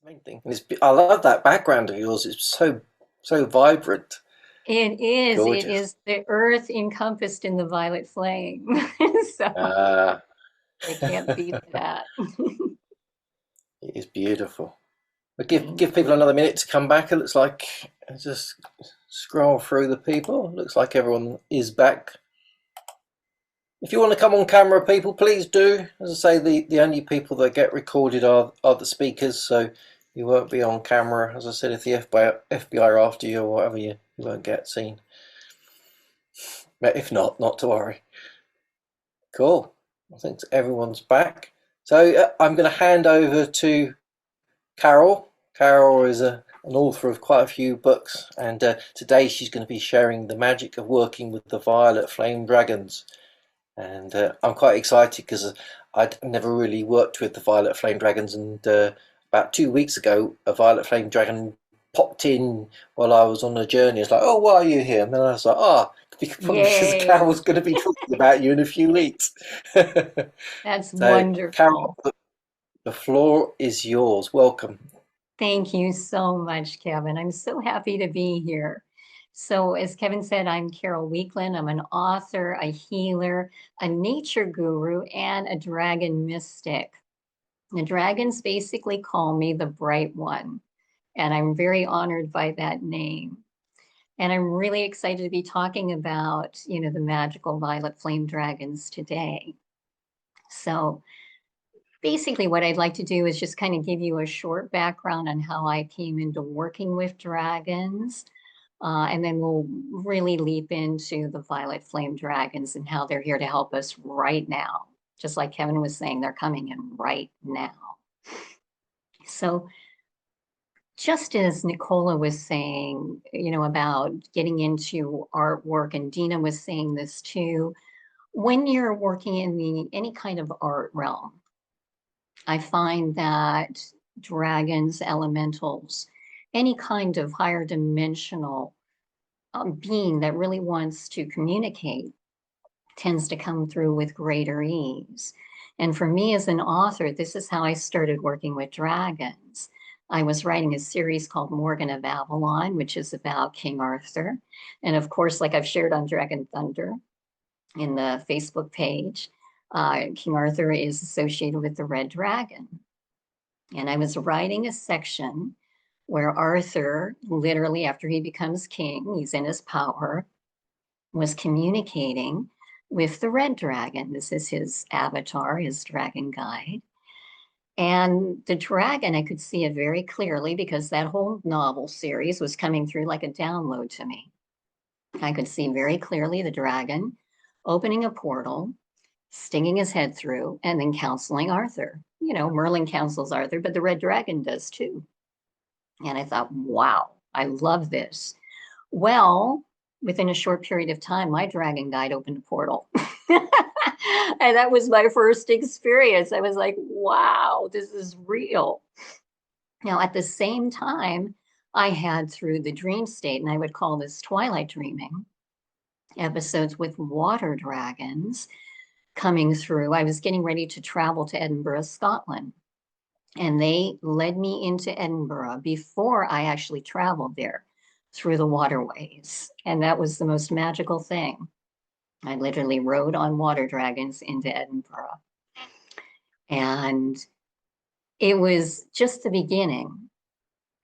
Main thing. And I love that background of yours. It's so vibrant, It is. It gorgeous. is the earth encompassed in the violet flame. So Uh, I can't beat it that. is beautiful. But Thank give people you. another minute to come back. It looks like just scroll through the people. It looks like everyone is back. If you want to come on camera, people, please do. As I say, the only people that get recorded are the speakers, so you won't be on camera. As I said, if the FBI are after you or whatever, you won't get seen. But if not, not to worry. Cool. I think everyone's back. So I'm going to hand over to Carol. Carol is an author of quite a few books, and today she's going to be sharing the magic of working with the violet flame dragons. And I'm quite excited because I'd never really worked with the violet flame dragons, and about 2 weeks ago, a violet flame dragon popped in while I was on a journey. It's like, oh, why are you here? And then I was like, probably because Yay. Carol's going to be talking about you in a few weeks. That's So, wonderful. Carol, the floor is yours. Welcome. Thank you so much, Kevin. I'm so happy to be here. So, as Kevin said, I'm Carol Weakland. I'm an author, a healer, a nature guru, and a dragon mystic. The dragons basically call me the Bright One, and I'm very honored by that name. And I'm really excited to be talking about, the magical violet flame dragons today. So, basically, what I'd like to do is just kind of give you a short background on how I came into working with dragons. And then we'll really leap into the violet flame dragons and how they're here to help us right now. Just like Kevin was saying, they're coming in right now. So, just as Nicola was saying, about getting into artwork, and Dina was saying this too, when you're working in any kind of art realm, I find that dragons, elementals, any kind of higher dimensional being that really wants to communicate tends to come through with greater ease. And for me as an author, this is how I started working with dragons. I was writing a series called Morgan of Avalon, which is about King Arthur. And of course, like I've shared on Dragon Thunder in the Facebook page, King Arthur is associated with the red dragon. And I was writing a section where Arthur, literally after he becomes king, he's in his power, was communicating with the red dragon. This is his avatar, his dragon guide. And the dragon, I could see it very clearly because that whole novel series was coming through like a download to me. I could see very clearly the dragon opening a portal, stinging his head through, and then counseling Arthur. Merlin counsels Arthur, but the red dragon does too. And I thought, wow, I love this. Well, within a short period of time, my dragon guide opened a portal. And that was my first experience. I was like, wow, this is real. Now, at the same time, I had through the dream state, and I would call this twilight dreaming, episodes with water dragons coming through. I was getting ready to travel to Edinburgh, Scotland, and they led me into Edinburgh before I actually traveled there through the waterways. And that was the most magical thing. I literally rode on water dragons into Edinburgh. And it was just the beginning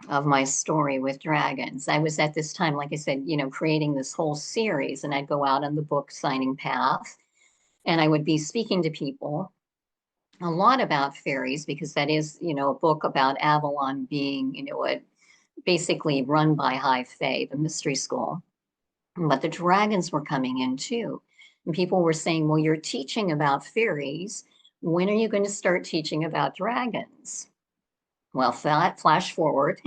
of my story with dragons. I was at this time, like I said, creating this whole series, and I'd go out on the book signing path and I would be speaking to people a lot about fairies because that is, a book about Avalon being, basically run by High Fae, the mystery school. But the dragons were coming in too. And people were saying, well, you're teaching about fairies. When are you going to start teaching about dragons? Well, flash forward,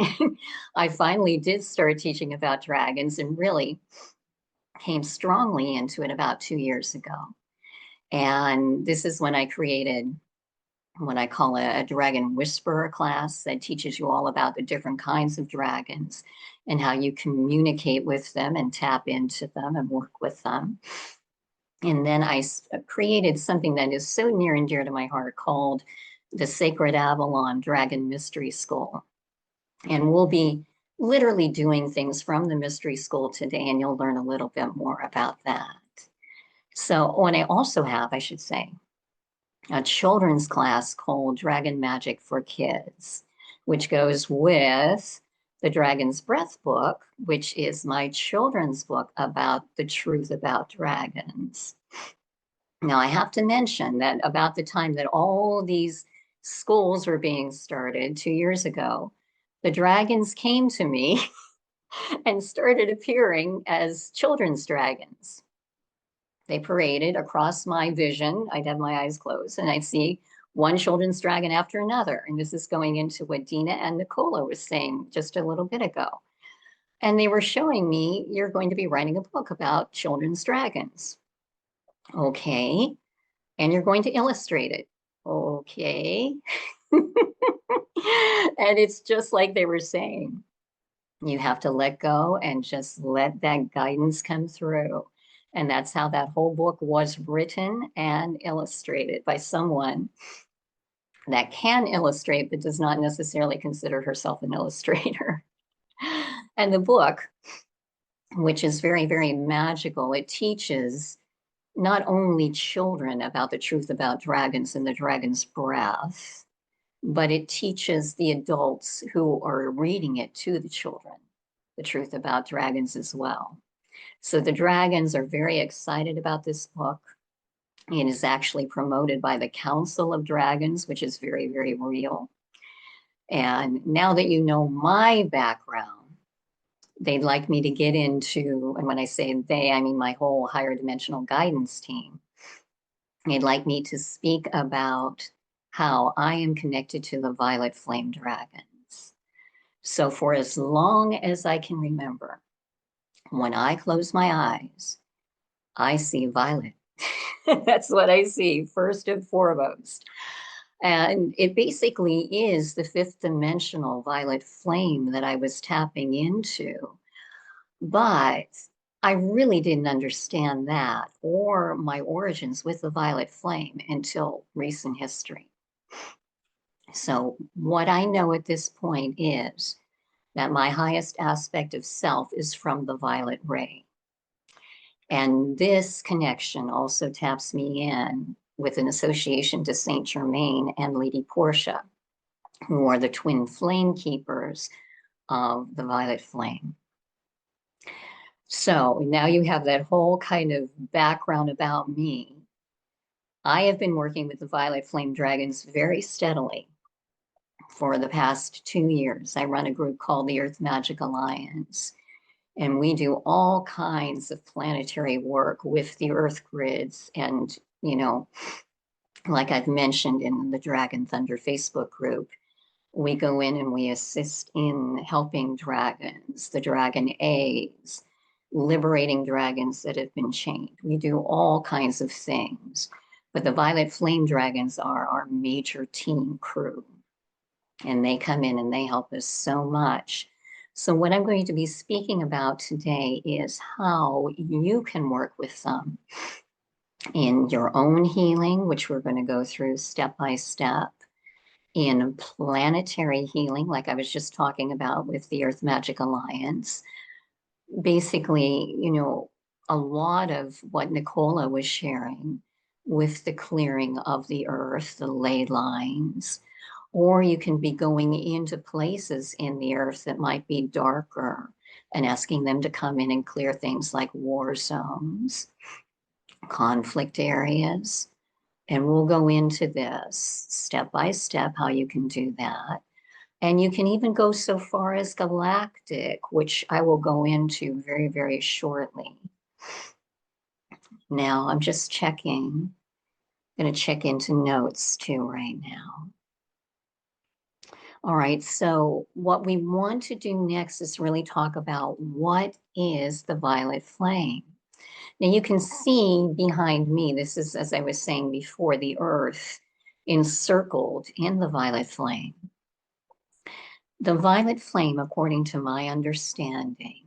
I finally did start teaching about dragons and really came strongly into it about 2 years ago. And this is when I created what I call a dragon whisperer class that teaches you all about the different kinds of dragons and how you communicate with them and tap into them and work with them. And then I created something that is so near and dear to my heart called the Sacred Avalon Dragon Mystery School. And we'll be literally doing things from the mystery school today, and you'll learn a little bit more about that. So, and I also have, I should say, a children's class called Dragon Magic for Kids, which goes with the Dragon's Breath book, which is my children's book about the truth about dragons. Now, I have to mention that about the time that all these schools were being started 2 years ago, the dragons came to me and started appearing as children's dragons. They paraded across my vision. I'd have my eyes closed and I'd see one children's dragon after another. And this is going into what Dina and Nicola was saying just a little bit ago. And they were showing me, you're going to be writing a book about children's dragons. Okay. And you're going to illustrate it. Okay. And it's just like they were saying, you have to let go and just let that guidance come through. And that's how that whole book was written and illustrated by someone that can illustrate, but does not necessarily consider herself an illustrator. And the book, which is very, very magical, it teaches not only children about the truth about dragons and the dragon's breath, but it teaches the adults who are reading it to the children the truth about dragons as well. So the dragons are very excited about this book. It is actually promoted by the Council of Dragons, which is very, very real. And now that you know my background, they'd like me to get into, and when I say they, I mean my whole higher dimensional guidance team. They'd like me to speak about how I am connected to the violet flame dragons. So for as long as I can remember, when I close my eyes, I see violet. That's what I see first and foremost. And it basically is the fifth dimensional violet flame that I was tapping into. But I really didn't understand that or my origins with the violet flame until recent history. So what I know at this point is that my highest aspect of self is from the violet ray. And this connection also taps me in with an association to Saint Germaine and Lady Portia, who are the twin flame keepers of the violet flame. So now you have that whole kind of background about me. I have been working with the violet flame dragons very steadily for the past 2 years. I run a group called the Earth Magic Alliance, and we do all kinds of planetary work with the Earth grids. And, you know, like I've mentioned in the Dragon Thunder Facebook group, we go in and we assist in helping dragons, the dragon eggs, liberating dragons that have been chained. We do all kinds of things. But the Violet Flame Dragons are our major team crew. And they come in and they help us so much. So what I'm going to be speaking about today is how you can work with them in your own healing, which we're going to go through step by step, in planetary healing, like I was just talking about with the Earth Magic Alliance. Basically, you know, a lot of what Nicola was sharing with the clearing of the earth, the ley lines, or you can be going into places in the earth that might be darker and asking them to come in and clear things like war zones, conflict areas. And we'll go into this step by step, how you can do that. And you can even go so far as galactic, which I will go into very, very shortly. Now, I'm just checking. I'm going to check into notes too right now. All right, so what we want to do next is really talk about what is the violet flame. Now you can see behind me, this is, as I was saying before, the earth encircled in the violet flame. The violet flame, according to my understanding,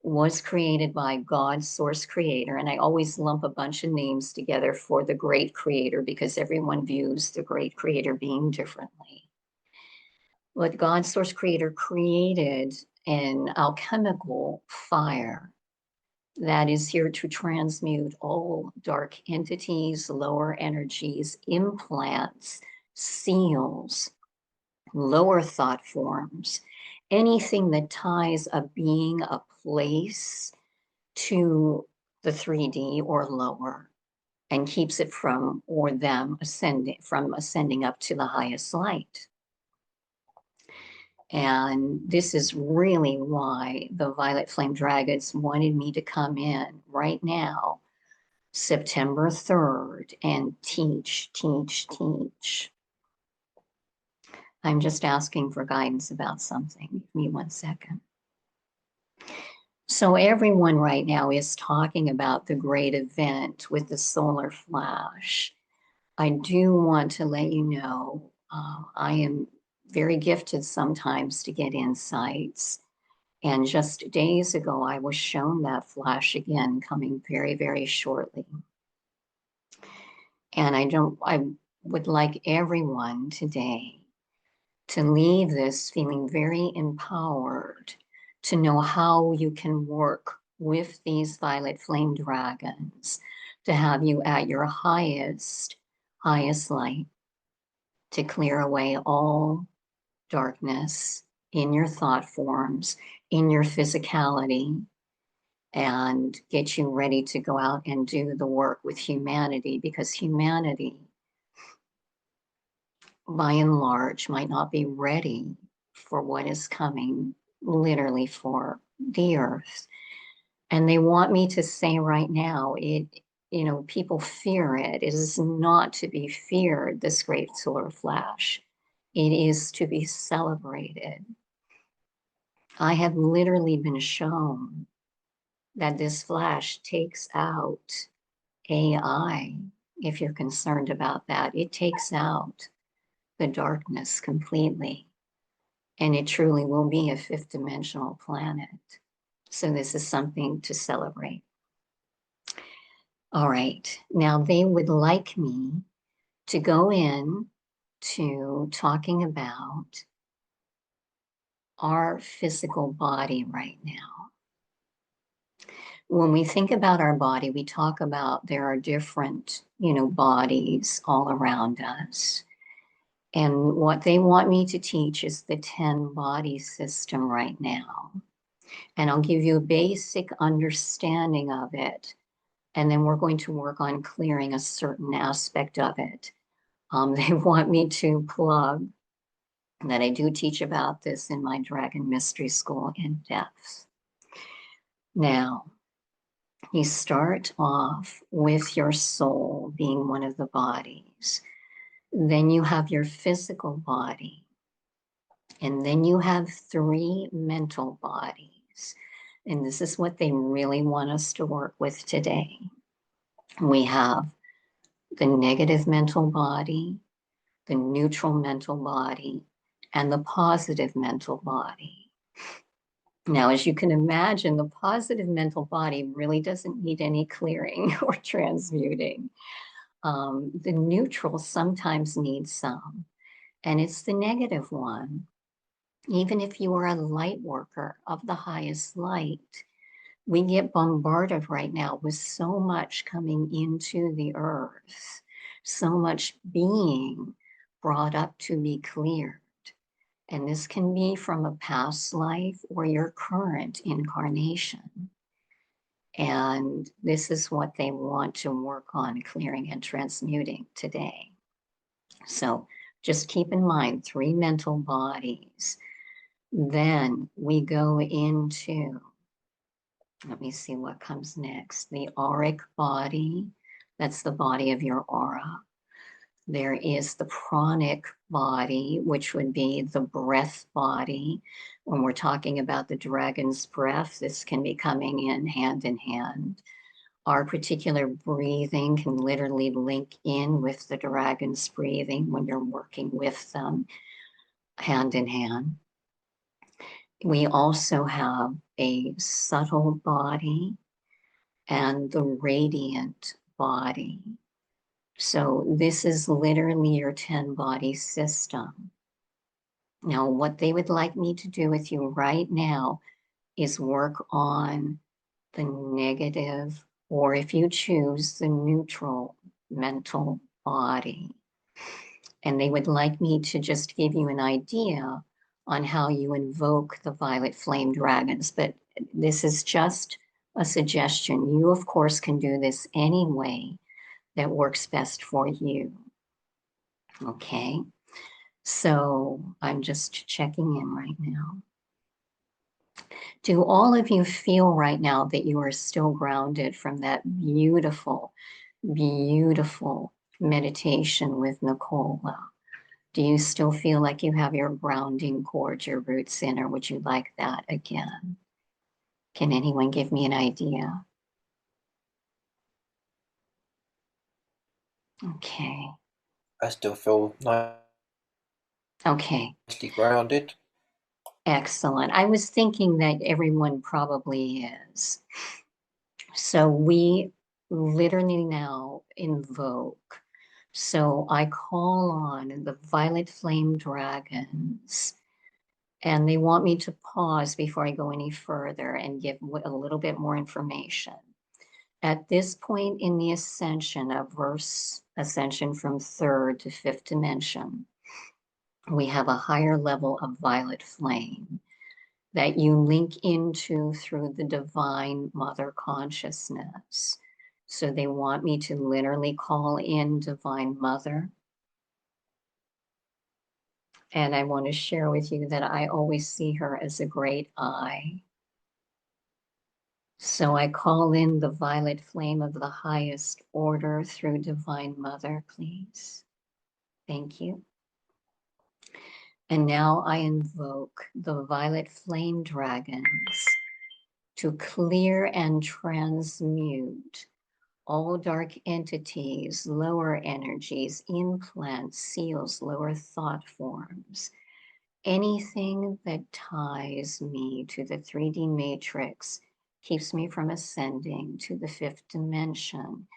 was created by God's source creator. And I always lump a bunch of names together for the great creator because everyone views the great creator being differently. what God Source Creator created an alchemical fire that is here to transmute all dark entities, lower energies, implants, seals, lower thought forms, anything that ties a being, a place to the 3D or lower, and keeps it from, or them ascending up to the highest light. And this is really why the Violet Flame Dragons wanted me to come in right now, September 3rd, and teach. I'm just asking for guidance about something. Give me 1 second. So everyone right now is talking about the great event with the solar flash. I do want to let you know, I am very gifted sometimes to get insights. And just days ago, I was shown that flash again coming very, very shortly. And I would like everyone today to leave this feeling very empowered to know how you can work with these violet flame dragons to have you at your highest light, to clear away all darkness in your thought forms, in your physicality, and get you ready to go out and do the work with humanity, because humanity, by and large, might not be ready for what is coming literally for the earth. And they want me to say right now, people fear it. It is not to be feared, this great solar flash. It is to be celebrated. I have literally been shown that this flash takes out AI, if you're concerned about that. It takes out the darkness completely. And it truly will be a fifth dimensional planet. So this is something to celebrate. All right, now they would like me to go in to talking about our physical body right now. When we think about our body, we talk about there are different, bodies all around us. And what they want me to teach is the 10 body system right now. And I'll give you a basic understanding of it. And then we're going to work on clearing a certain aspect of it. They want me to plug that I do teach about this in my Dragon Mystery School in depth. Now, you start off with your soul being one of the bodies. Then you have your physical body. And then you have 3 mental bodies. And this is what they really want us to work with today. We have the negative mental body, the neutral mental body, and the positive mental body. Now, as you can imagine, the positive mental body really doesn't need any clearing or transmuting. The neutral sometimes needs some, and it's the negative one. Even if you are a light worker of the highest light, we get bombarded right now with so much coming into the earth, so much being brought up to be cleared. And this can be from a past life or your current incarnation. And this is what they want to work on clearing and transmuting today. So just keep in mind 3 mental bodies. Then we go into, let me see what comes next, the auric body. That's the body of your aura. There is the pranic body, which would be the breath body. When we're talking about the dragon's breath, this can be coming in hand. Our particular breathing can literally link in with the dragon's breathing when you're working with them hand in hand. We also have a subtle body and the radiant body. So this is literally your 10 body system. Now, what they would like me to do with you right now is work on the negative, or if you choose, the neutral mental body. And they would like me to just give you an idea on how you invoke the violet flame dragons. But this is just a suggestion. You, of course, can do this any way that works best for you. Okay, so I'm just checking in right now. Do all of you feel right now that you are still grounded from that beautiful, beautiful meditation with Nicola? Do you still feel like you have your grounding cord, your roots in, or would you like that again? Can anyone give me an idea? Okay. I still feel Okay. nicely grounded. Excellent. I was thinking that everyone probably is. So we literally now invoke. So I call on the violet flame dragons, and they want me to pause before I go any further and give a little bit more information. At this point in the ascension, of verse ascension from third to fifth dimension, we have a higher level of violet flame that you link into through the divine mother consciousness. So they want me to literally call in divine mother. And I want to share with you that I always see her as a great I. So I call in the violet flame of the highest order through divine mother, please. Thank you. And now I invoke the violet flame dragons to clear and transmute all dark entities, lower energies, implants, seals, lower thought forms, anything that ties me to the 3D matrix, keeps me from ascending to the fifth dimension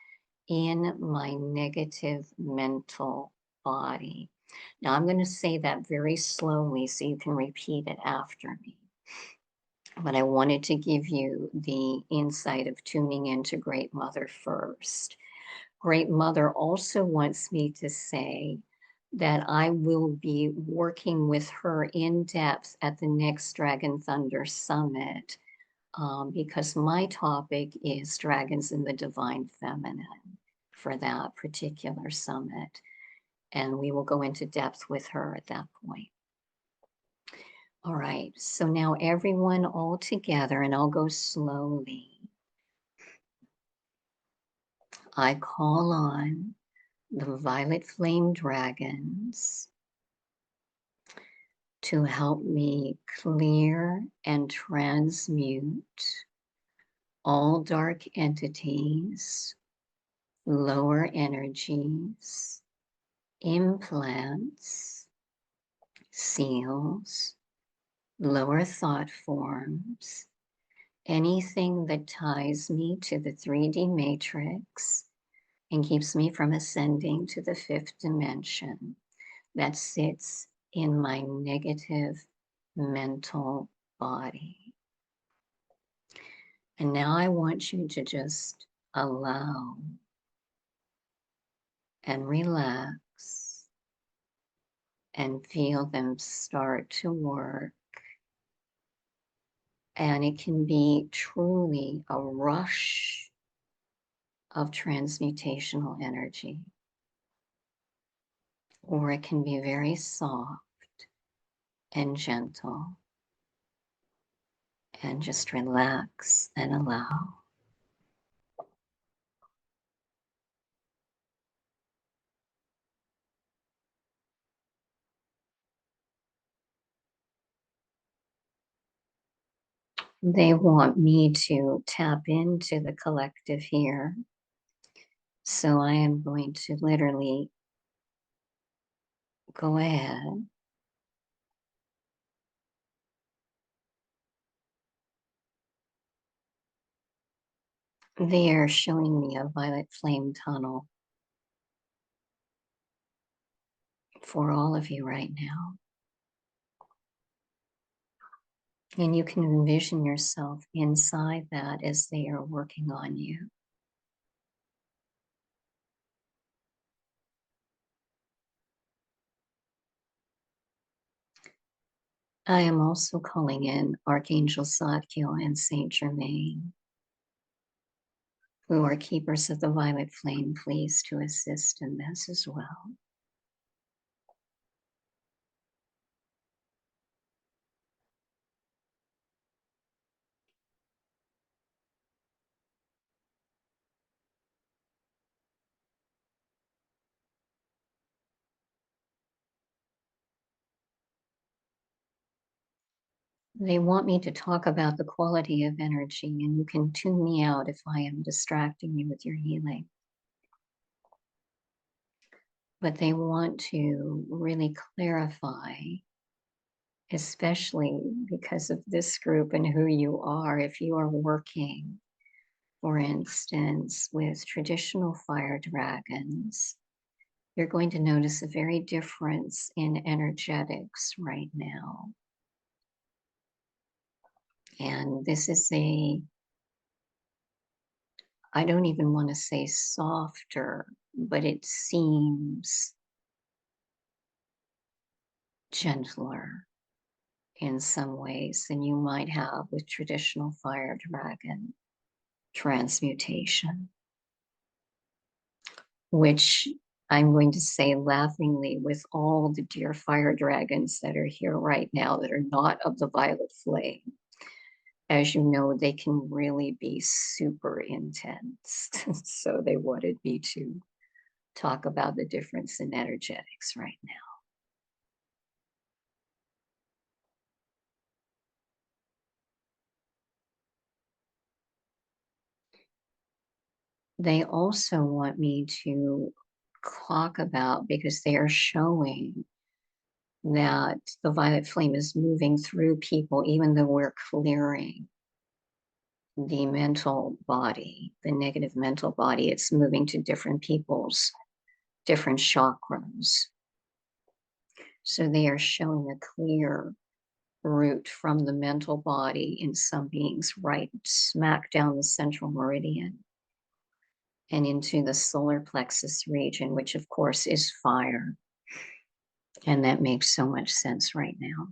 in my negative mental body. Now I'm going to say that very slowly so you can repeat it after me. But I wanted to give you the insight of tuning into Great Mother first. Great Mother also wants me to say that I will be working with her in depth at the next Dragon Thunder Summit because my topic is Dragons in the Divine Feminine for that particular summit. And we will go into depth with her at that point. All right, so now everyone all together, and I'll go slowly. I call on the violet flame dragons to help me clear and transmute all dark entities, lower energies, implants, seals, lower thought forms, anything that ties me to the 3D matrix and keeps me from ascending to the fifth dimension that sits in my negative mental body. And now I want you to just allow and relax and feel them start to work. And it can be truly a rush of transmutational energy, or it can be very soft and gentle. And just relax and allow. They want me to tap into the collective here. So I am going to literally go ahead they are showing me a violet flame tunnel for all of you right now. And you can envision yourself inside that as they are working on you. I am also calling in Archangel Zadkiel and Saint Germaine, who are keepers of the violet flame, please to assist in this as well. They want me to talk about the quality of energy, and you can tune me out if I am distracting you with your healing. But they want to really clarify, especially because of this group and who you are, if you are working, for instance, with traditional fire dragons, you're going to notice a very difference in energetics right now. And this is I don't even want to say softer, but it seems gentler in some ways than you might have with traditional fire dragon transmutation, which I'm going to say laughingly, with all the dear fire dragons that are here right now that are not of the violet flame, as you know, they can really be super intense. So they wanted me to talk about the difference in energetics right now. They also want me to talk about, because they are showing that the violet flame is moving through people, even though we're clearing the mental body, the negative mental body, it's moving to different people's different chakras. So they are showing a clear route from the mental body in some beings right smack down the central meridian and into the solar plexus region, which of course is fire. And that makes so much sense right now.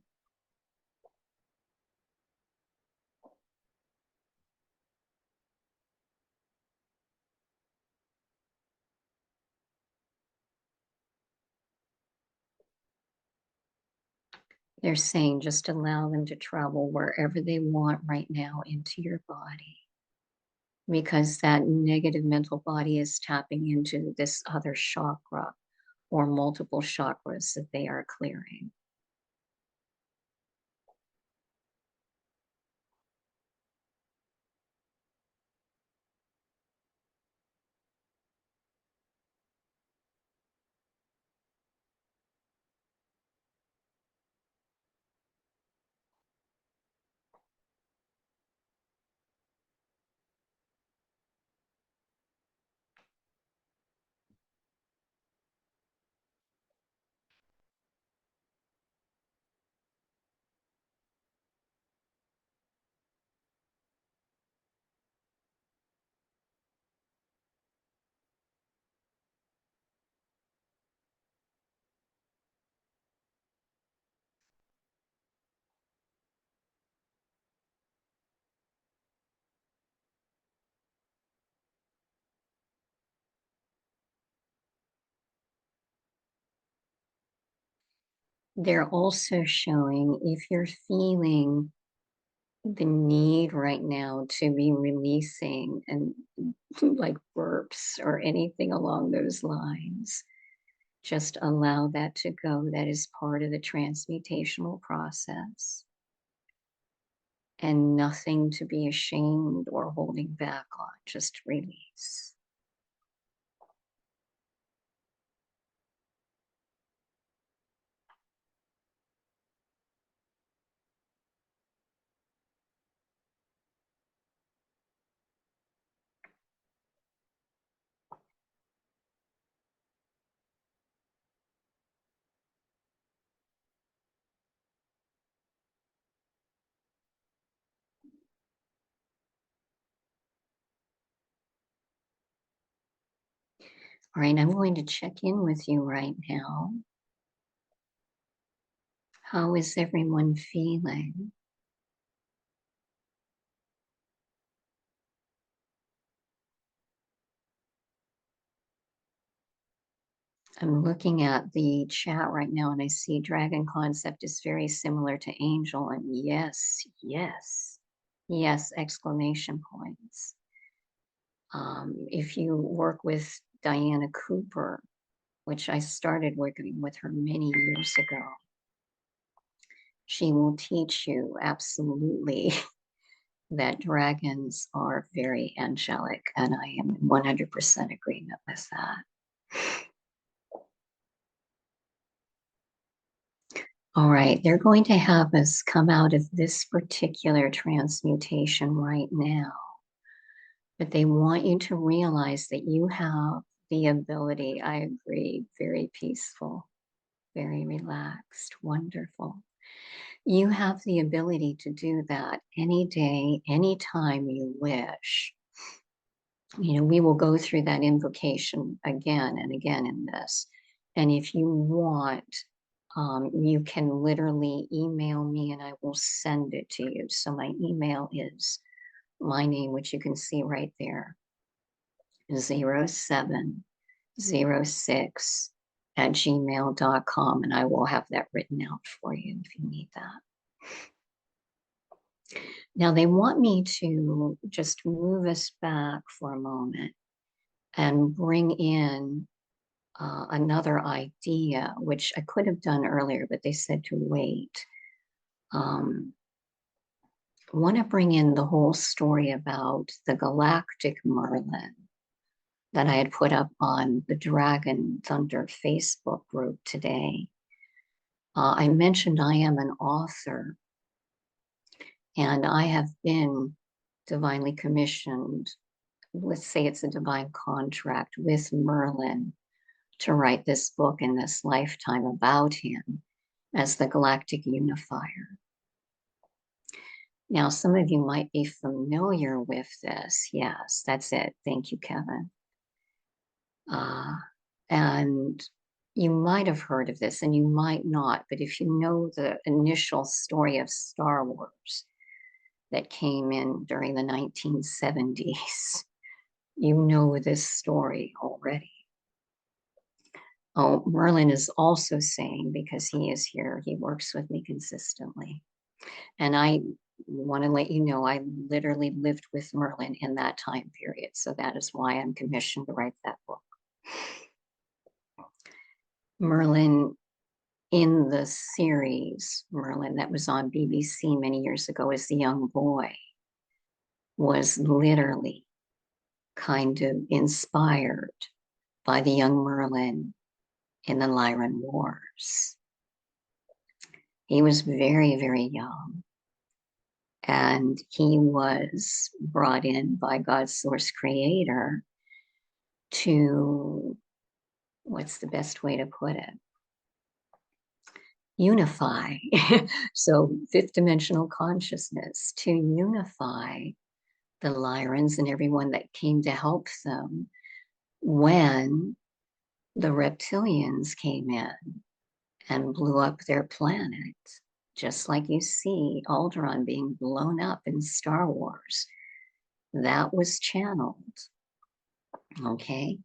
They're saying just allow them to travel wherever they want right now into your body, because that negative mental body is tapping into this other chakra or multiple chakras that they are clearing. They're also showing if you're feeling the need right now to be releasing and like burps or anything along those lines, just allow that to go. That is part of the transmutational process. And nothing to be ashamed or holding back on, just release. All right, I'm going to check in with you right now. How is everyone feeling? I'm looking at the chat right now and I see dragon concept is very similar to angel, and yes, yes, yes, exclamation points. If you work with Diana Cooper, which I started working with her many years ago, she will teach you absolutely that dragons are very angelic, and I am in 100% agreement with that. All right, they're going to have us come out of this particular transmutation right now, but they want you to realize that you have the ability. I agree, very peaceful, very relaxed, wonderful. You have the ability to do that any day, anytime you wish. You know, we will go through that invocation again and again in this. And if you want, you can literally email me and I will send it to you. So my email is my name, which you can see right there, 0706@gmail.com. And I will have that written out for you if you need that. Now they want me to just move us back for a moment and bring in another idea, which I could have done earlier, but they said to wait. I want to bring in the whole story about the Galactic Merlin that I had put up on the Dragon Thunder Facebook group today. I mentioned I am an author, and I have been divinely commissioned. Let's say it's a divine contract with Merlin to write this book in this lifetime about him as the Galactic Unifier. Now, some of you might be familiar with this. Yes, that's it. Thank you, Kevin. And you might have heard of this and you might not, but if you know the initial story of Star Wars that came in during the 1970s, you know this story already. Oh, Merlin is also saying, because he is here, he works with me consistently. And I want to let you know, I literally lived with Merlin in that time period. So that is why I'm commissioned to write that book. Merlin, in the series Merlin that was on BBC many years ago as the young boy, was literally kind of inspired by the young Merlin in the Lyran Wars. He was very, very young. And he was brought in by God's source creator to, what's the best way to put it? Unify. So fifth dimensional consciousness, to unify the Lyrans and everyone that came to help them when the reptilians came in and blew up their planet. Just like you see Alderaan being blown up in Star Wars. That was channeled, okay?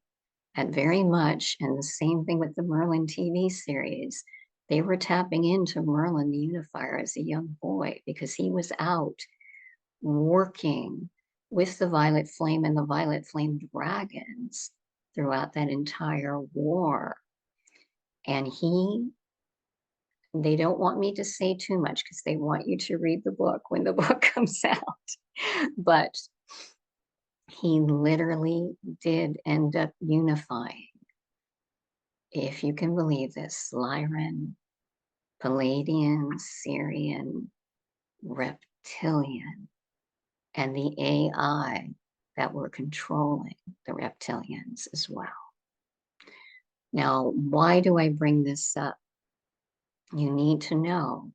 And very much, and the same thing with the Merlin TV series, they were tapping into Merlin the Unifier as a young boy because he was out working with the Violet Flame and the Violet Flame dragons throughout that entire war. And they don't want me to say too much because they want you to read the book when the book comes out. But he literally did end up unifying, if you can believe this, Lyran, Palladian, Syrian, Reptilian, and the AI that were controlling the reptilians as well. Now, why do I bring this up? You need to know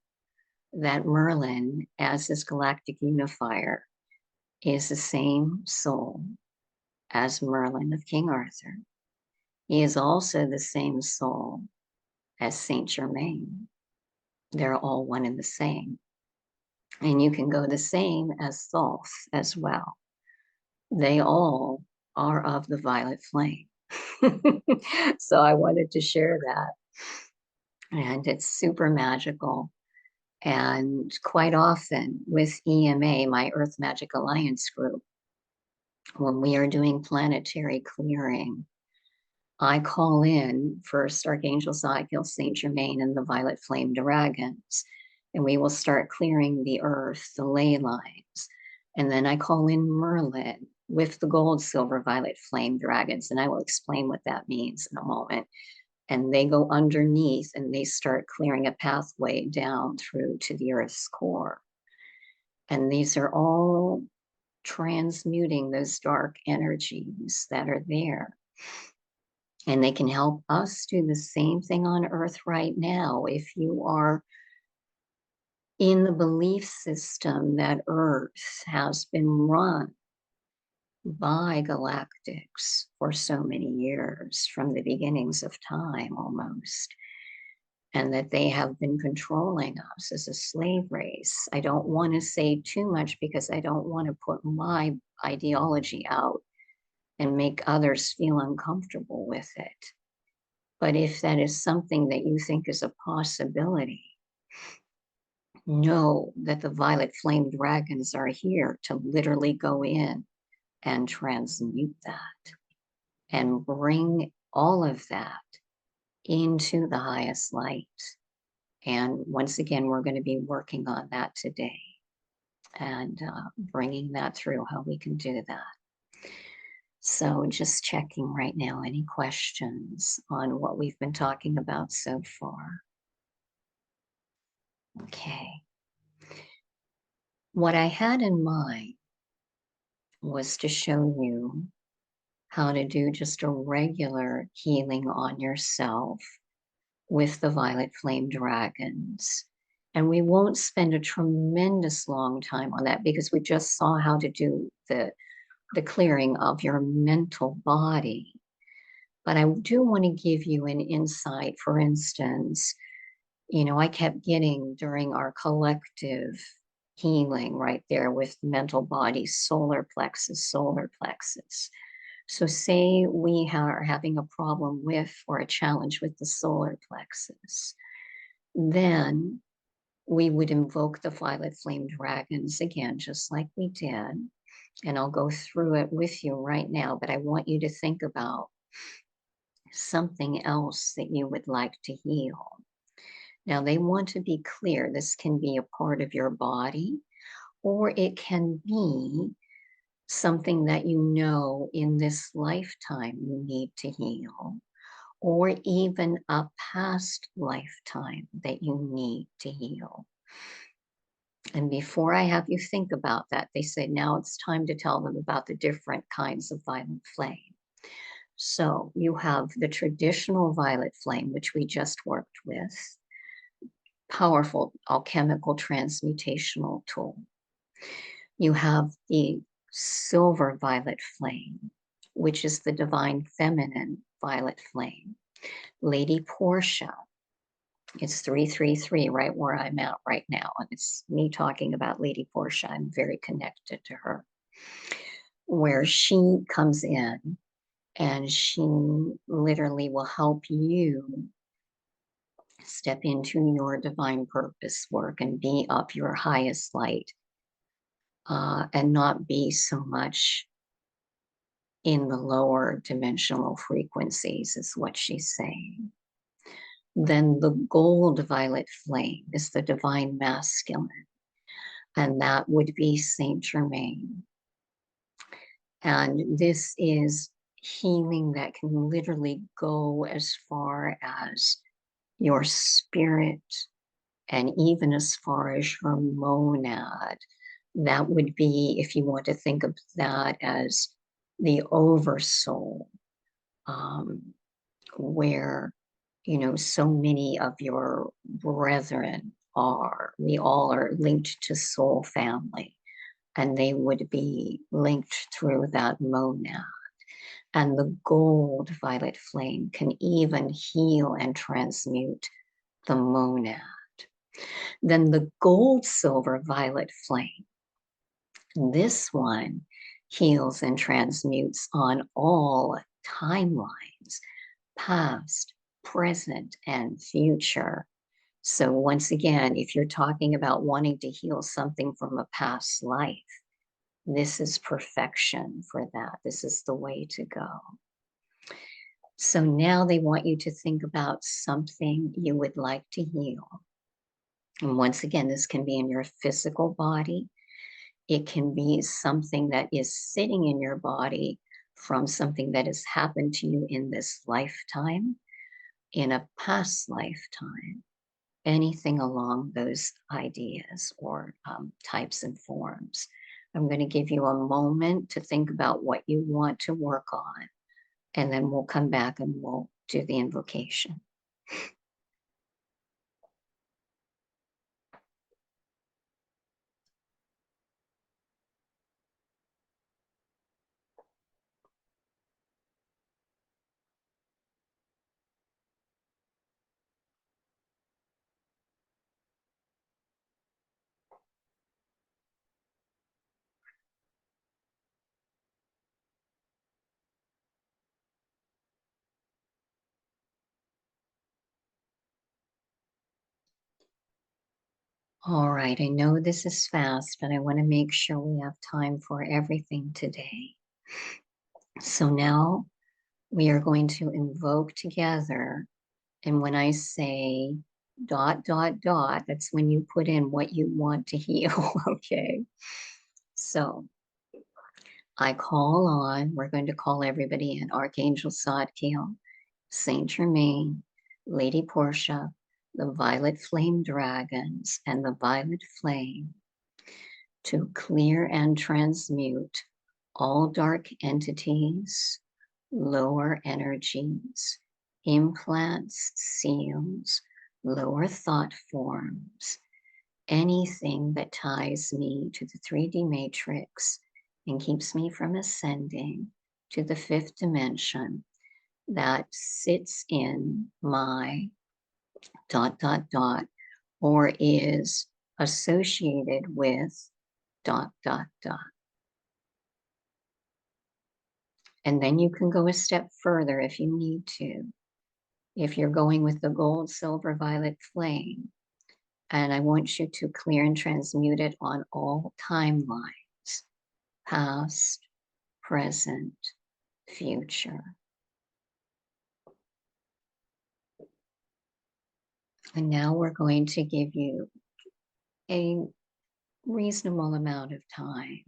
that Merlin, as his galactic unifier, is the same soul as Merlin of King Arthur. He is also the same soul as Saint Germain. They're all one and the same. And you can go the same as Thoth as well. They all are of the violet flame. So I wanted to share that. And it's super magical. And quite often with EMA, my Earth Magic Alliance group, when we are doing planetary clearing, I call in first Archangel Zadkiel, Saint Germain, and the Violet Flame Dragons, and we will start clearing the earth, the ley lines. And then I call in Merlin with the gold, silver, violet flame dragons, and I will explain what that means in a moment. And they go underneath and they start clearing a pathway down through to the earth's core. And these are all transmuting those dark energies that are there. And they can help us do the same thing on earth right now. If you are in the belief system that earth has been run by galactics for so many years, from the beginnings of time almost, and that they have been controlling us as a slave race. I don't want to say too much because I don't want to put my ideology out and make others feel uncomfortable with it. But if that is something that you think is a possibility, know that the violet flame dragons are here to literally go in and transmute that and bring all of that into the highest light. And once again, we're going to be working on that today and bringing that through, how we can do that. So just checking right now, any questions on what we've been talking about so far? Okay. What I had in mind was to show you how to do just a regular healing on yourself with the violet flame dragons. And we won't spend a tremendous long time on that because we just saw how to do the clearing of your mental body. But I do want to give you an insight. For instance, you know, I kept getting during our collective healing right there with mental body, solar plexus, solar plexus. So say we are having a problem with or a challenge with the solar plexus, then we would invoke the violet flame dragons again, just like we did. And I'll go through it with you right now, but I want you to think about something else that you would like to heal. Now, they want to be clear. This can be a part of your body, or it can be something that you know in this lifetime you need to heal, or even a past lifetime that you need to heal. And before I have you think about that, they say now it's time to tell them about the different kinds of violet flame. So you have the traditional violet flame, which we just worked with, powerful alchemical transmutational tool. You have the silver violet flame, which is the divine feminine violet flame. Lady Portia, it's 333, right where I'm at right now. And it's me talking about Lady Portia. I'm very connected to her, where she comes in and she literally will help you step into your divine purpose work and be up your highest light, and not be so much in the lower dimensional frequencies, is what she's saying. Then the gold violet flame is the divine masculine, and that would be Saint Germain. And this is healing that can literally go as far as your spirit and even as far as your monad. That would be, if you want to think of that as the oversoul, where, you know, so many of your brethren are. We all are linked to soul family, and they would be linked through that monad. And the gold violet flame can even heal and transmute the monad. Then the gold silver violet flame, this one heals and transmutes on all timelines, past, present, and future. So once again, if you're talking about wanting to heal something from a past life, this is perfection for that. This is the way to go. So now they want you to think about something you would like to heal. And once again, this can be in your physical body. It can be something that is sitting in your body from something that has happened to you in this lifetime, in a past lifetime, anything along those ideas or types and forms. I'm going to give you a moment to think about what you want to work on, and then we'll come back and we'll do the invocation. All right, I know this is fast, but I want to make sure we have time for everything today. So now we are going to invoke together. And when I say ... that's when you put in what you want to heal, okay? So I call on, we're going to call everybody in, Archangel Zadkiel, Saint Germaine, Lady Portia, the Violet Flame Dragons, and the Violet Flame to clear and transmute all dark entities, lower energies, implants, seals, lower thought forms, anything that ties me to the 3D matrix and keeps me from ascending to the 5th dimension that sits in my ... or is associated with ... And then you can go a step further if you need to. If you're going with the gold, silver, violet flame, and I want you to clear and transmute it on all timelines, past, present, future. And now we're going to give you a reasonable amount of time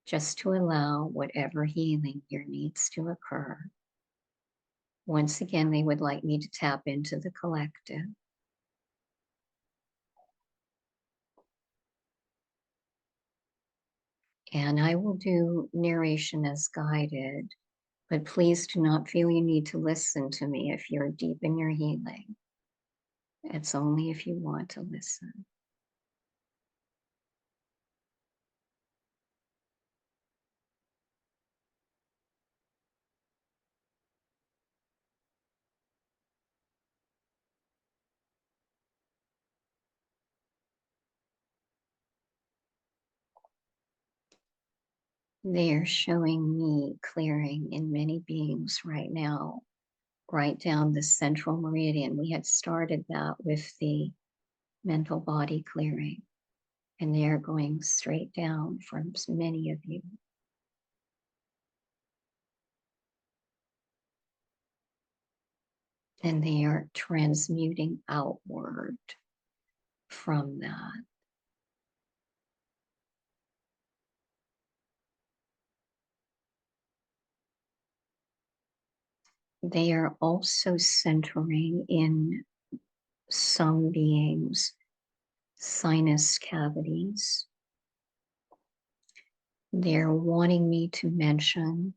just to allow whatever healing here needs to occur. Once again, they would like me to tap into the collective. And I will do narration as guided, but please do not feel you need to listen to me if you're deep in your healing. It's only if you want to listen. They are showing me clearing in many beings right now, right down the central meridian. We had started that with the mental body clearing, and they are going straight down for many of you. And they are transmuting outward from that. They are also centering in some beings' sinus cavities. They're wanting me to mention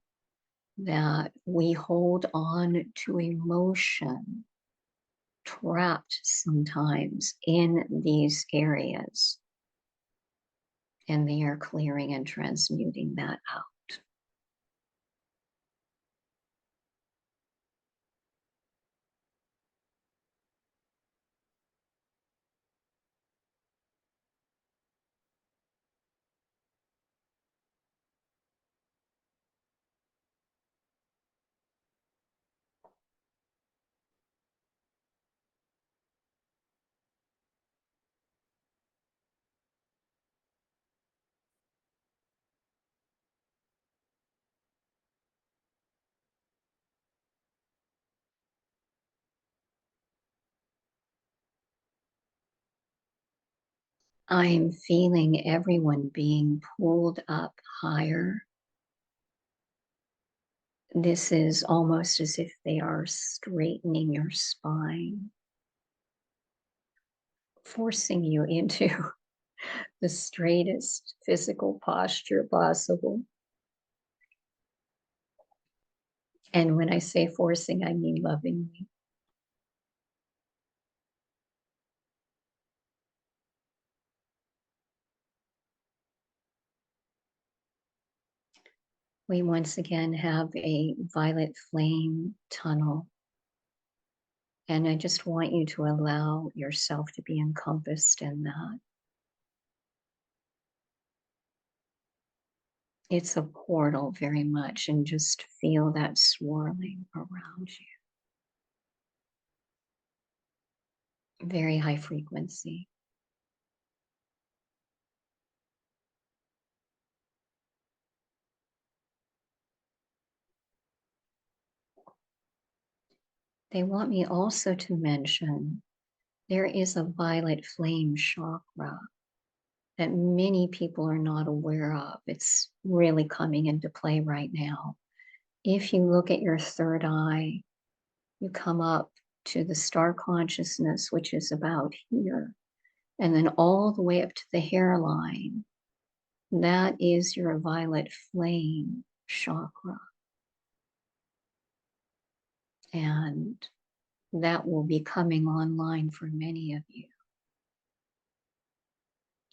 that we hold on to emotion trapped sometimes in these areas, and they are clearing and transmuting that out. I'm feeling everyone being pulled up higher. This is almost as if they are straightening your spine, forcing you into the straightest physical posture possible. And when I say forcing, I mean lovingly. We once again have a violet flame tunnel. And I just want you to allow yourself to be encompassed in that. It's a portal very much, and just feel that swirling around you. Very high frequency. They want me also to mention there is a violet flame chakra that many people are not aware of. It's really coming into play right now. If you look at your third eye, you come up to the star consciousness, which is about here, and then all the way up to the hairline. That is your violet flame chakra. And that will be coming online for many of you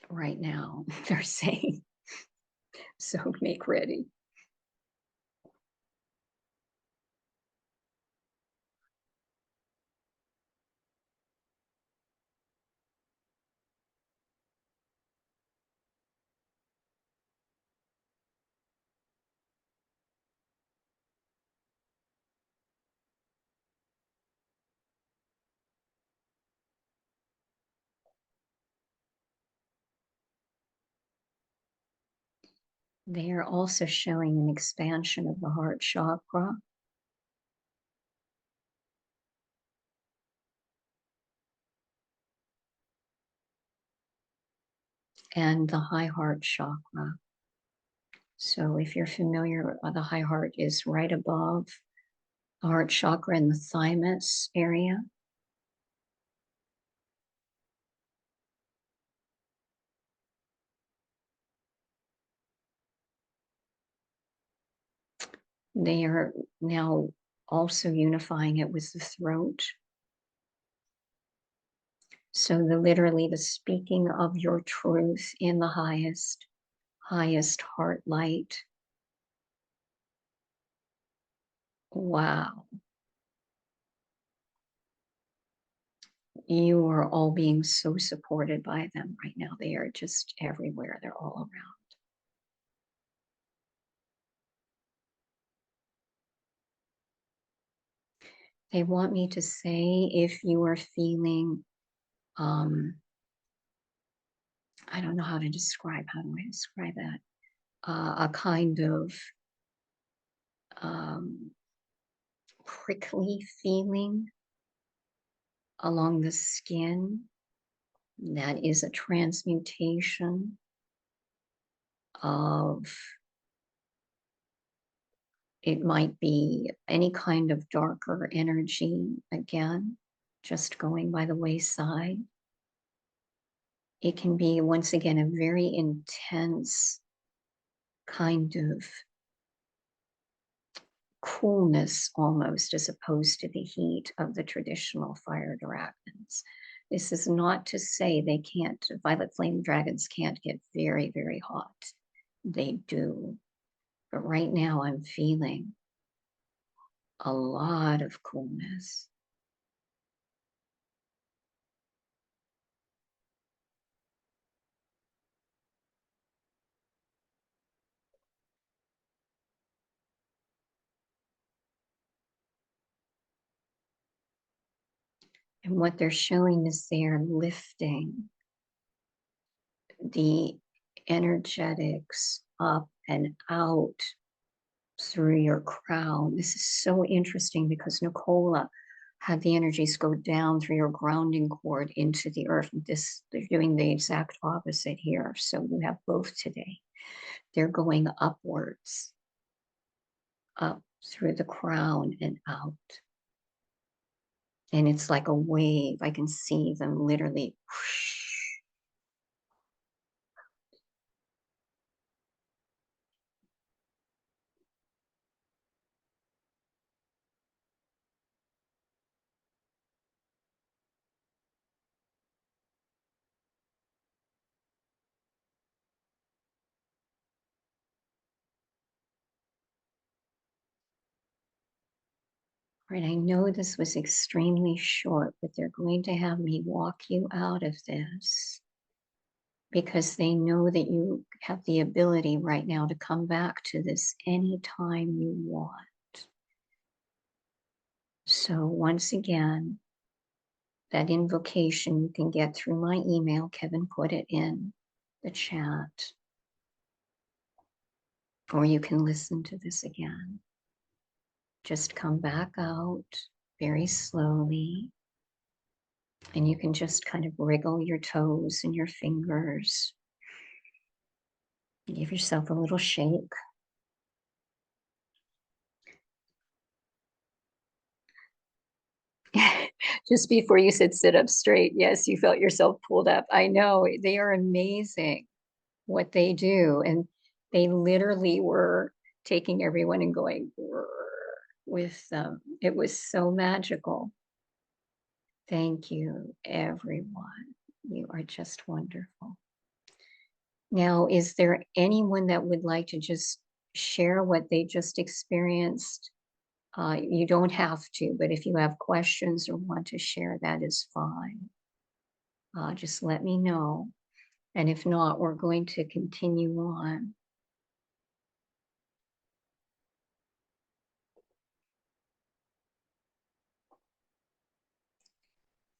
right now, they're saying. So make ready. They are also showing an expansion of the heart chakra. And the high heart chakra. So if you're familiar, the high heart is right above the heart chakra in the thymus area. They are now also unifying it with the throat. So literally the speaking of your truth in the highest heart light. Wow. You are all being so supported by them right now. They are just everywhere. They're all around. They want me to say if you are feeling, I don't know how to describe, how do I describe that? A kind of prickly feeling along the skin. That is a transmutation of, it might be any kind of darker energy, again, just going by the wayside. It can be, once again, a very intense kind of coolness almost, as opposed to the heat of the traditional fire dragons. This is not to say they can't, violet flame dragons can't get very, very hot. They do. But right now I'm feeling a lot of coolness. And what they're showing is they're lifting the energetics up and out through your crown. This is so interesting because Nicola have the energies go down through your grounding cord into the earth. They're doing the exact opposite here. So you have both today. They're going upwards, up through the crown and out. And it's like a wave. I can see them literally. Right, I know this was extremely short, but they're going to have me walk you out of this because they know that you have the ability right now to come back to this anytime you want. So once again, that invocation you can get through my email. Kevin put it in the chat. Or you can listen to this again. Just come back out very slowly. And you can just kind of wriggle your toes and your fingers. Give yourself a little shake. Just before you said sit up straight, yes, you felt yourself pulled up. I know, they are amazing what they do. And they literally were taking everyone and going with them. It was so magical. Thank you, everyone. You are just wonderful. Now, is there anyone that would like to just share what they just experienced? You don't have to, but if you have questions or want to share, that is fine. Just let me know. And if not, we're going to continue on.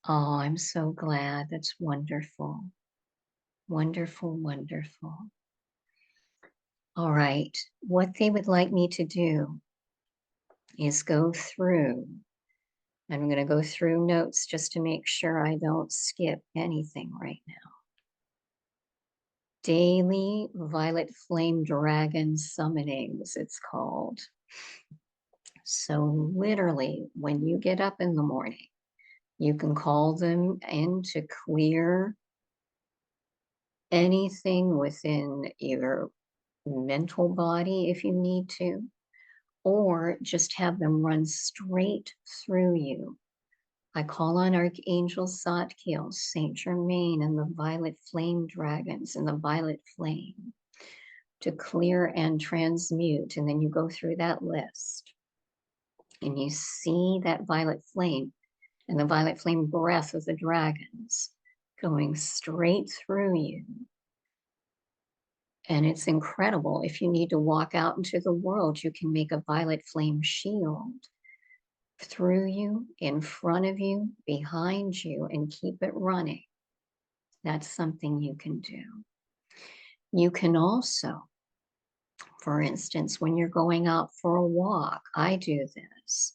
Oh, I'm so glad. That's wonderful. Wonderful, wonderful. All right. What they would like me to do is go through. I'm going to go through notes just to make sure I don't skip anything right now. Daily Violet Flame Dragon Summonings, it's called. So literally, when you get up in the morning, you can call them in to clear anything within your mental body if you need to, or just have them run straight through you. I call on Archangel Zadkiel, Saint Germaine, and the violet flame dragons and the violet flame to clear and transmute. And then you go through that list and you see that violet flame and the violet flame breath of the dragons going straight through you. And it's incredible. If you need to walk out into the world, you can make a violet flame shield through you, in front of you, behind you, and keep it running. That's something you can do. You can also, for instance, when you're going out for a walk, I do this.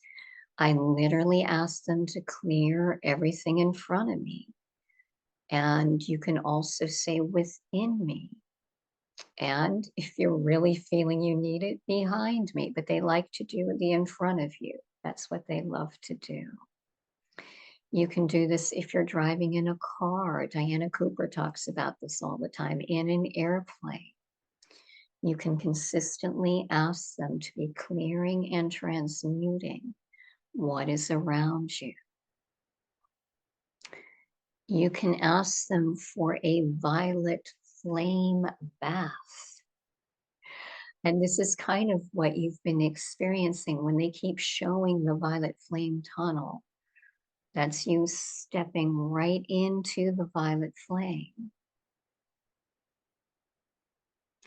I literally ask them to clear everything in front of me. And you can also say within me. And if you're really feeling you need it, behind me, but they like to do the in front of you. That's what they love to do. You can do this if you're driving in a car. Diana Cooper talks about this all the time. In an airplane, you can consistently ask them to be clearing and transmuting what is around you. You can ask them for a violet flame bath. And this is kind of what you've been experiencing when they keep showing the violet flame tunnel. That's you stepping right into the violet flame.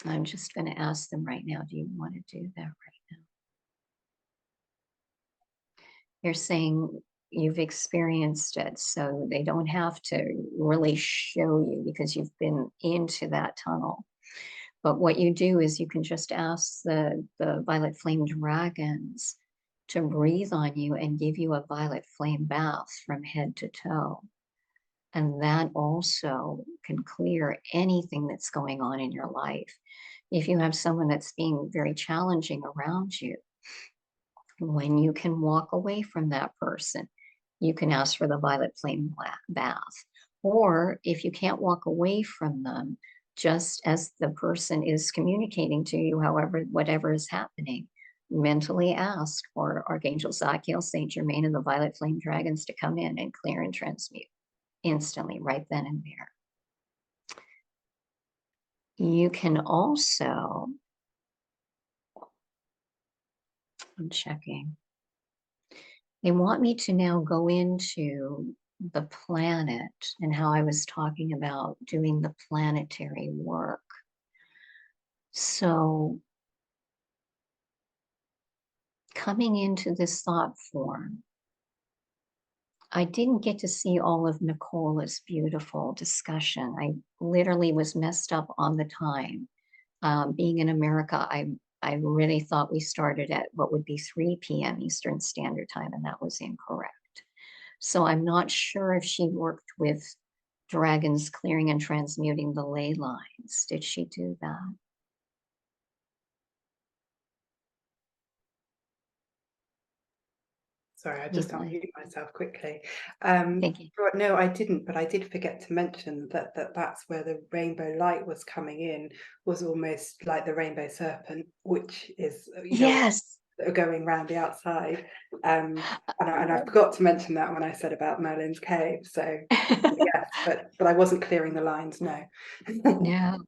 I'm just going to ask them right now, do you want to do that right now? They're saying you've experienced it, so they don't have to really show you because you've been into that tunnel. But what you do is you can just ask the violet flame dragons to breathe on you and give you a violet flame bath from head to toe. And that also can clear anything that's going on in your life. If you have someone that's being very challenging around you, when you can walk away from that person, you can ask for the violet flame bath. Or if you can't walk away from them, just as the person is communicating to you, however, whatever is happening, mentally ask for Archangel Zadkiel, Saint Germaine, and the violet flame dragons to come in and clear and transmute instantly, right then and there. You can also, I'm checking, they want me to now go into the planet and how I was talking about doing the planetary work. So coming into this thought form, I didn't get to see all of Nicola's beautiful discussion. I literally was messed up on the time. Being in America, I really thought we started at what would be 3 p.m. Eastern Standard Time, and that was incorrect. So I'm not sure if she worked with dragons clearing and transmuting the ley lines. Did she do that? Sorry, I just unmuted myself quickly. Thank you. No, I didn't, but I did forget to mention that's where the rainbow light was coming in, was almost like the rainbow serpent, which is, yes, going around the outside. And I forgot to mention that when I said about Merlin's cave. So yes, but I wasn't clearing the lines, no. No.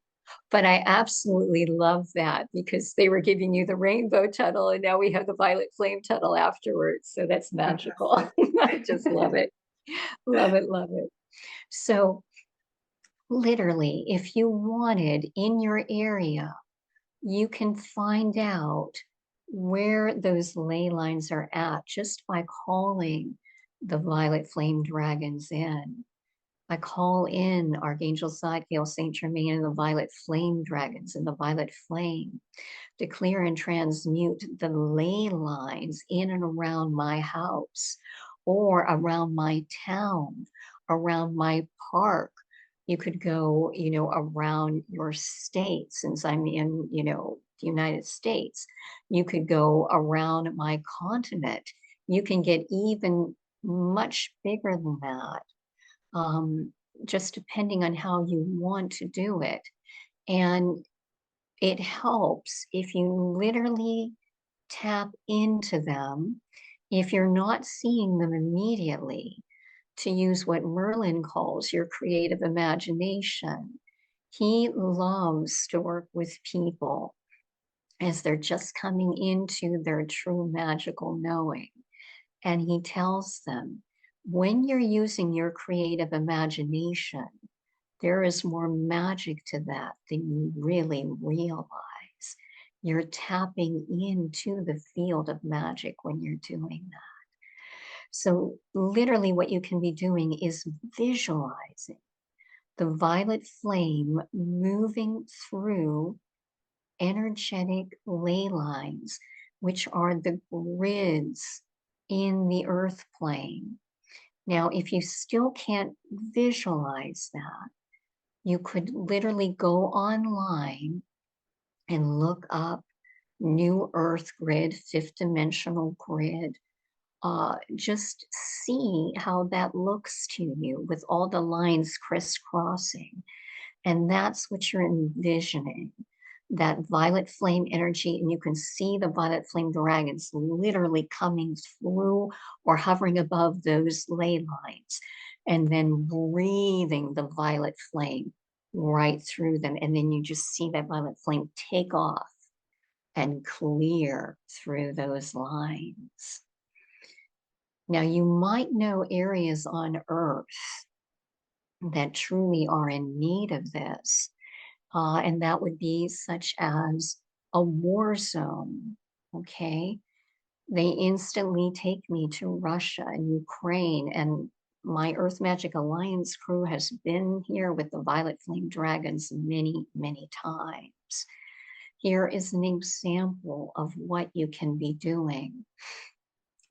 But I absolutely love that because they were giving you the rainbow tunnel and now we have the violet flame tunnel afterwards. So that's magical. I just love it. Love it, love it. So literally, if you wanted in your area, you can find out where those ley lines are at just by calling the violet flame dragons in. I call in Archangel Zadkiel, Saint Germaine, and the violet flame dragons and the violet flame to clear and transmute the ley lines in and around my house or around my town, around my park. You could go, around your state, since I'm in, the United States. You could go around my continent. You can get even much bigger than that. Just depending on how you want to do it. And it helps if you literally tap into them, if you're not seeing them immediately, to use what Merlin calls your creative imagination. He loves to work with people as they're just coming into their true magical knowing. And he tells them, when you're using your creative imagination, there is more magic to that than you really realize. You're tapping into the field of magic when you're doing that. So literally what you can be doing is visualizing the violet flame moving through energetic ley lines, which are the grids in the earth plane. Now, if you still can't visualize that, you could literally go online and look up New Earth Grid, fifth dimensional grid. Just see how that looks to you with all the lines crisscrossing. And that's what you're envisioning, that violet flame energy. And you can see the violet flame dragons literally coming through or hovering above those ley lines, and then breathing the violet flame right through them. And then you just see that violet flame take off and clear through those lines. Now, you might know areas on Earth that truly are in need of this. And that would be such as a war zone, okay? They instantly take me to Russia and Ukraine, and my Earth Magic Alliance crew has been here with the Violet Flame Dragons many, many times. Here is an example of what you can be doing.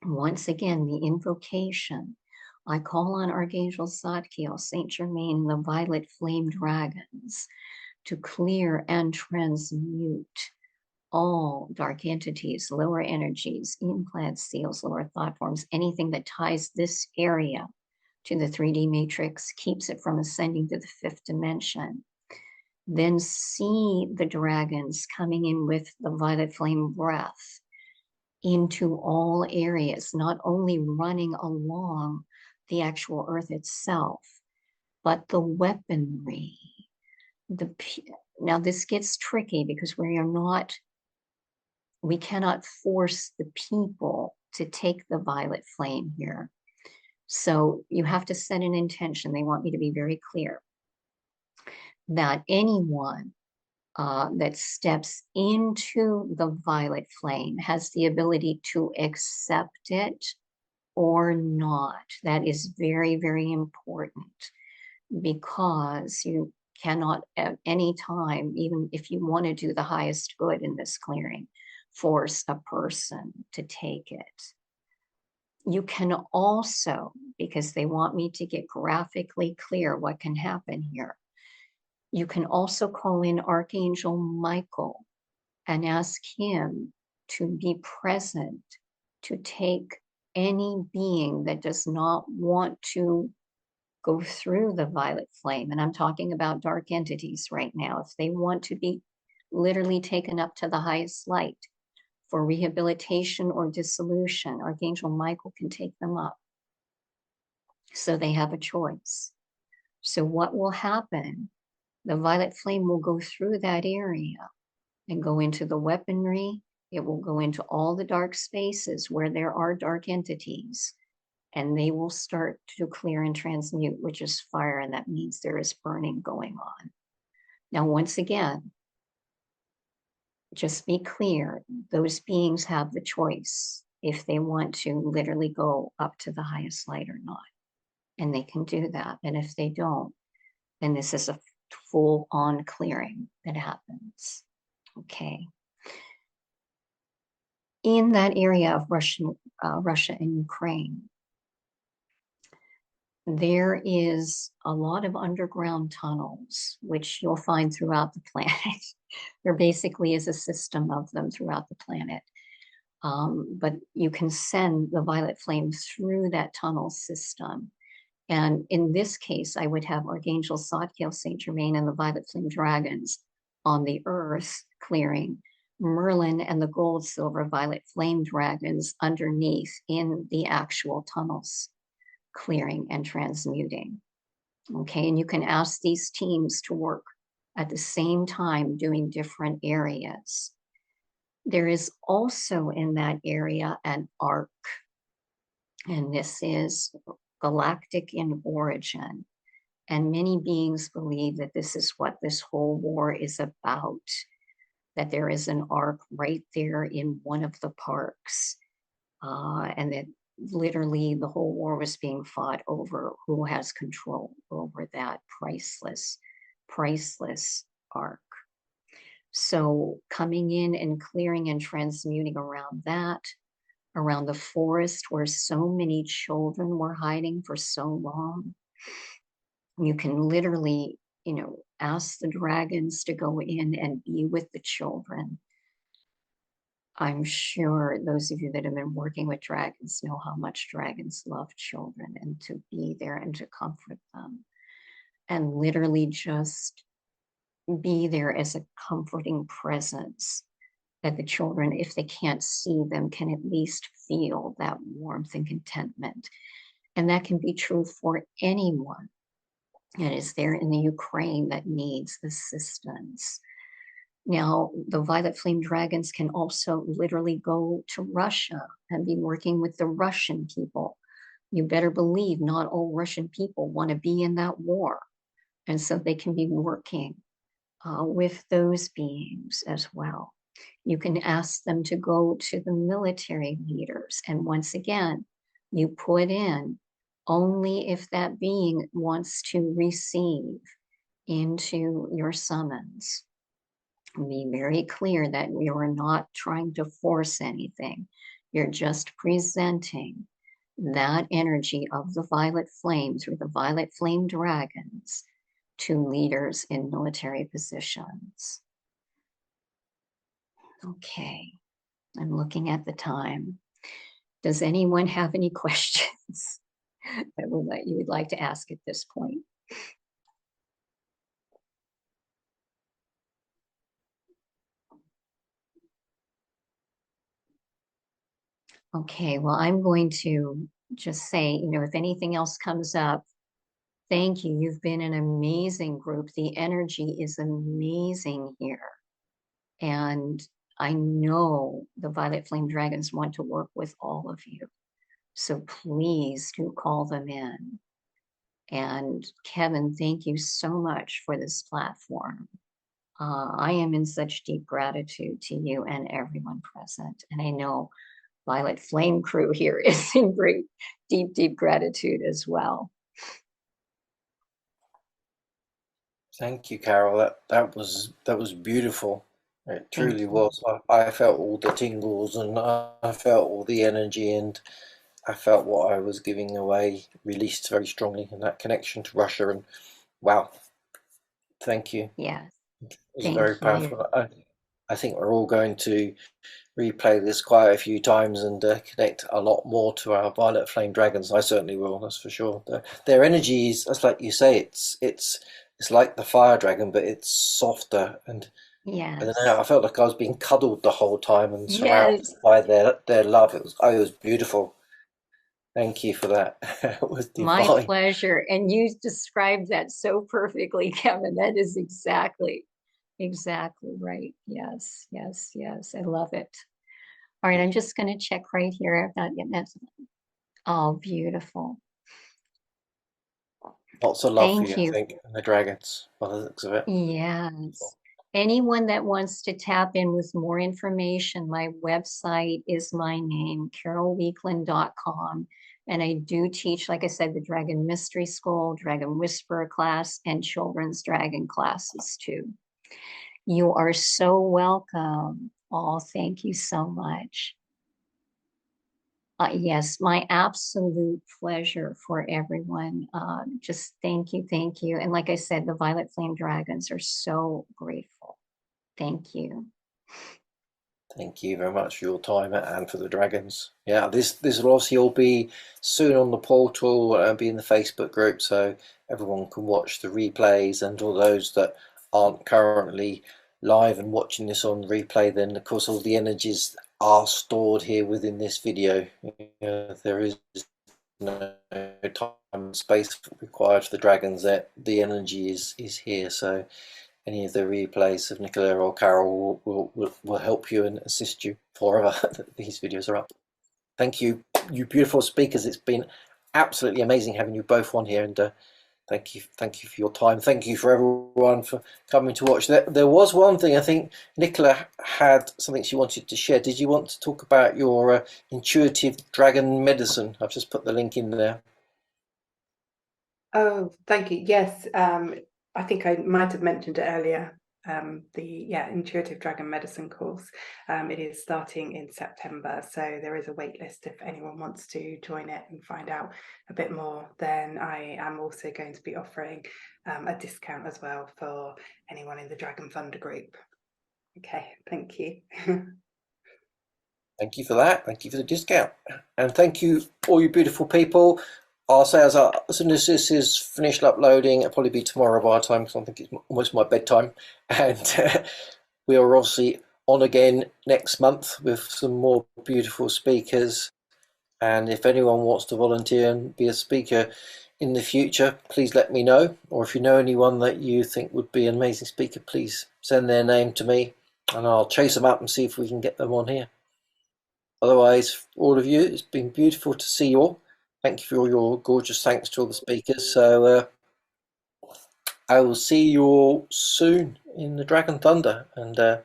Once again, the invocation. I call on Archangel Zadkiel, Saint Germaine, and the violet flame dragons to clear and transmute all dark entities, lower energies, implants, seals, lower thought forms, anything that ties this area to the 3D matrix, keeps it from ascending to the 5th dimension. Then see the dragons coming in with the violet flame breath into all areas, not only running along the actual earth itself, but the weaponry. Now this gets tricky because we cannot force the people to take the violet flame here. So you have to set an intention. They want me to be very clear that anyone that steps into the violet flame has the ability to accept it or not. That is very, very important, because you cannot at any time, even if you want to do the highest good in this clearing, force a person to take it. You can also, because they want me to get graphically clear what can happen here, you can also call in Archangel Michael and ask him to be present to take any being that does not want to go through the violet flame. And I'm talking about dark entities right now. If they want to be literally taken up to the highest light for rehabilitation or dissolution, Archangel Michael can take them up. So they have a choice. So what will happen? The violet flame will go through that area and go into the weaponry. It will go into all the dark spaces where there are dark entities, and they will start to clear and transmute, which is fire, and that means there is burning going on. Now, once again, just be clear, those beings have the choice if they want to literally go up to the highest light or not. And they can do that. And if they don't, then this is a full-on clearing that happens. Okay. In that area of Russia and Ukraine, there is a lot of underground tunnels, which you'll find throughout the planet. There basically is a system of them throughout the planet. But you can send the violet flame through that tunnel system. And in this case, I would have Archangel Zadkiel, Saint Germaine, and the violet flame dragons on the earth clearing, Merlin and the gold, silver, violet flame dragons underneath in the actual tunnels, clearing and transmuting. Okay, and you can ask these teams to work at the same time doing different areas. There is also in that area an arc, and this is galactic in origin. And many beings believe that this is what this whole war is about, that there is an arc right there in one of the parks, and that literally the whole war was being fought over who has control over that priceless arc. So coming in and clearing and transmuting around that, around the forest where so many children were hiding for so long, you can literally, ask the dragons to go in and be with the children. I'm sure those of you that have been working with dragons know how much dragons love children, and to be there and to comfort them and literally just be there as a comforting presence, that the children, if they can't see them, can at least feel that warmth and contentment. And that can be true for anyone that is there in the Ukraine that needs assistance. Now, the violet flame dragons can also literally go to Russia and be working with the Russian people. You better believe not all Russian people want to be in that war. And so they can be working with those beings as well. You can ask them to go to the military leaders. And once again, you put in only if that being wants to receive into your summons. Be very clear that we are not trying to force anything. You're just presenting that energy of the violet flame through the violet flame dragons to leaders in military positions. Okay, I'm looking at the time. Does anyone have any questions that you would like to ask at this point? Okay, well, I'm going to just say, if anything else comes up, thank you. You've been an amazing group. The energy is amazing here. And I know the Violet Flame Dragons want to work with all of you. So please do call them in. And Kevin, thank you so much for this platform. I am in such deep gratitude to you and everyone present. And I know Violet Flame crew here is in great, deep, deep gratitude as well. Thank you, Carol. That was beautiful. It truly was. I felt all the tingles, and I felt all the energy, and I felt what I was giving away released very strongly, and that connection to Russia. And wow, thank you. Yes. It was very powerful. I think we're all going to replay this quite a few times and connect a lot more to our Violet Flame Dragons. I certainly will, that's for sure. Their energy is, that's like you say, it's like the Fire Dragon, but it's softer. And yes. I don't know, I felt like I was being cuddled the whole time and surrounded by their love. It was beautiful. Thank you for that. It was divine. My pleasure. And you described that so perfectly, Kevin. That is exactly right. Yes, yes, yes. I love it. All right, I'm just going to check right here. Oh, beautiful. Lots of love for you, I think, and the dragons, by the looks of it. Yes. Anyone that wants to tap in with more information, my website is my name, carolweakland.com. And I do teach, like I said, the Dragon Mystery School, Dragon Whisperer class, and children's dragon classes too. You are so welcome. Oh, thank you so much. Yes, my absolute pleasure for everyone. Just thank you, thank you. And like I said, the Violet Flame Dragons are so grateful. Thank you. Thank you very much for your time and for the dragons. Yeah, this will obviously all be soon on the portal and be in the Facebook group, so everyone can watch the replays, and all those that aren't currently live and watching this on replay, then of course all the energies are stored here within this video. There is no time and space required for the dragons. That the energy is here, so any of the replays of Nicola or Carol will help you and assist you forever. These videos are up. Thank you, you beautiful speakers. It's been absolutely amazing having you both on here, and thank you for your time. Thank you for everyone for coming to watch. There was one thing, I think Nicola had something she wanted to share. Did you want to talk about your intuitive dragon medicine? I've just put the link in there. Oh, thank you. Yes, I think I might have mentioned it earlier. The intuitive dragon medicine course. It is starting in September, so there is a wait list if anyone wants to join it and find out a bit more. Then I am also going to be offering a discount as well for anyone in the Dragon Thunder group. Okay, thank you. Thank you for that. Thank you for the discount, and thank you all you beautiful people. I'll say as soon as this is finished uploading, it'll probably be tomorrow by the time, because I think it's almost my bedtime. And we are obviously on again next month with some more beautiful speakers. And if anyone wants to volunteer and be a speaker in the future, please let me know. Or if you know anyone that you think would be an amazing speaker, please send their name to me and I'll chase them up and see if we can get them on here. Otherwise, all of you, it's been beautiful to see you all. Thank you for all your gorgeous thanks to all the speakers. So I will see you all soon in the Dragon Thunder, and have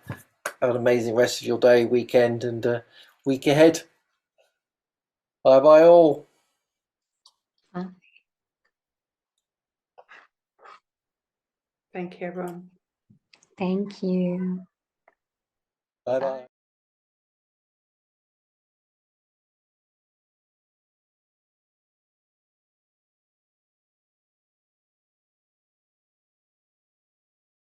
an amazing rest of your day, weekend, and week ahead. Bye bye all. Thank you, everyone. Thank you. Bye bye.